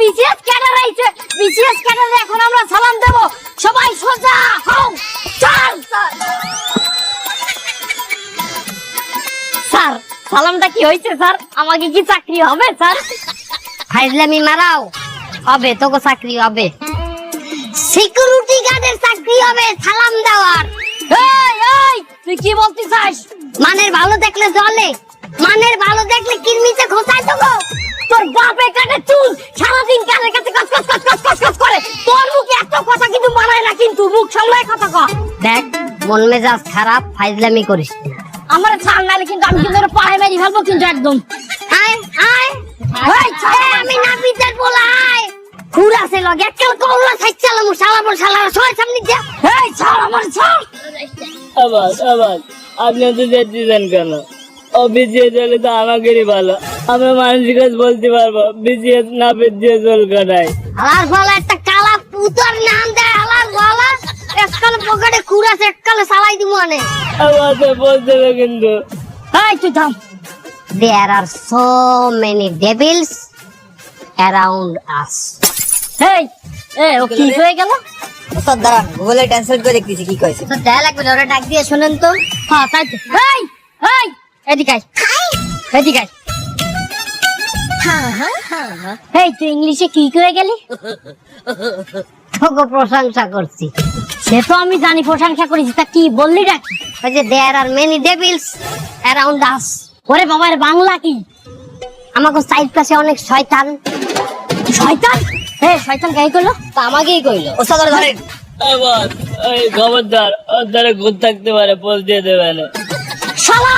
BCS cadre আইছে, BCS ক্যাডারে এখন আমরা সালাম দেব। সবাই সোজা হও, চল স্যার। সালামটা কি হইছে স্যার? আমাকে কি চাকরি হবে স্যার? ফাইজলামি মারাও, হবে তোকে চাকরি হবে, সিকিউরিটি গার্ডের চাকরি হবে সালাম দেওয়ার। এই এই তুই কি বলতে চাস? মানের ভালো দেখলে জলে, মানের ভালো দেখলে কিরমিতে খোঁচায় তো গো। তোর বাপে কাটে চুল, সারাদিন কানের কাছে কস কস কস কস কস কস করে। তোর মুখে এত কথা কিন্তু মানায় না, কিন্তু মুখ সামলায় কথা কয়। দেখ মন মেজাজ খারাপ, ফাইজলামি করিস না। আমার ছাড় নালে কিন্তু আমি কিন্তু পায়ে মেরে ফেলবো কিন্তু একদম। আয় আয় ওই ছাড়, আমি না পিতার বলাই পুরা সে লগে একল কোলা ছাইছালাম শালা শালা সর সামনে যা। এই ছাড় আমার ছাড়। আবার আপনি তো যেতেছেন কেন? ও বিজিএস হলে তো আমাদেরই ভালো, আমরা মানুষের কাছে বলতে পারবো বিজিএস না বিজিএস জল কাটাই। হালার ফালা একটা কালা পুতার নাম দেয় হালার ফালা, এককালে পকেটে কুড়াছে এককালে সালাই দিব আনে। আবার তো বলতে হবে কিন্তু। এই তুই থাম। There are so many devils around us. এই ও কি হয়ে গেল? ওস্তাদ দাঁড়ান, গুগলে ট্রান্সলেট করে দেখতেছি কি কইছে। তো দেয়া লাগবে, ওরা ডাক দিয়ে শুনেন তো। হ্যাঁ তাই তো। এই এই এদিকে আয়, এদিকে আয়। এই তুই ইংলিশে কি করে গেলি? তোকে প্রশংসা করছি। সে তো আমি জানি প্রশংসা করেছি, তা কি বললি ডাকি? ওই যে there are many devils around us. ওরে বাবার বাংলা কি? আমাকে সাইড পাশে অনেক শয়তান। শয়তান? শয়তান গাই কইলো? তা আমাকেই কইলো। ওস্তাদ ধরেন। আবার এই খবরদার, ওর দ্বারা ঘুর থাকতে পারে, পোস্ট দিয়ে দেবে না। শালা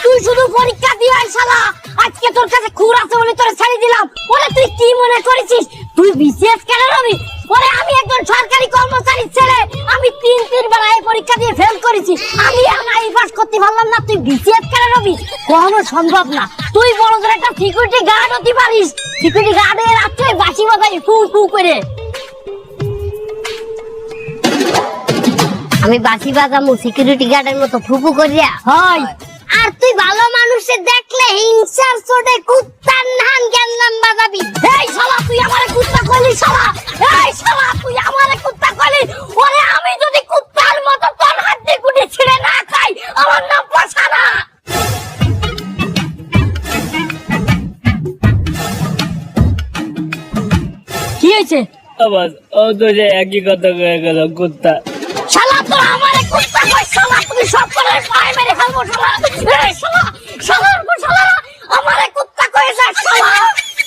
তুই শুধু পরীক্ষা দিয়াই শালা, আজকে তোর কাছে খুর আছে বলে তোরে ছেড়ে দিলাম। ওরে তুই কি মনে করেছিস তুই বিসিএস কেন হবি? ওরে আমি একজন সরকারি কর্মচারী ছেলে, আমি তিনবার এই পরীক্ষা দিয়ে ফেল করেছি, আমি আই পাস করতে পারলাম না, তুই বিসিএস কেন হবি? কখনো সম্ভব না। তুই বড় করে একটা সিকিউরিটি গার্ড হতে পারিস। সিকিউরিটি গার্ডের রাত্রে বাঁশি বাজাই ফু ফু করে। আমি বাঁশি বাজামু সিকিউরিটি গার্ডের মতো ফুফু করিয়া? হয়। আর তুই ভালো মানুষে দেখলে হিংসার চোটে কুত্তার নাম জ্ঞান বাজাবি। এই শালা তুই আমারে কুত্তা কইলি শালা, এই শালা তুই আমারে কুত্তা কইলি। ওরে আমি যদি কুত্তার মতো তোর হাতে গুটি ছিঁড়ে না খাই, আমার নাম পাছানা। কি হইছে? আবার ও তো যে একই কথা কয়ে গেল, কুত্তা। শালা তোর আমারে কুত্তা কই শালা, তুমি সব করে পায়ে মেরে ফেলবো শালা। এই শালা শালা আমারে কুত্তা কইছে শালা।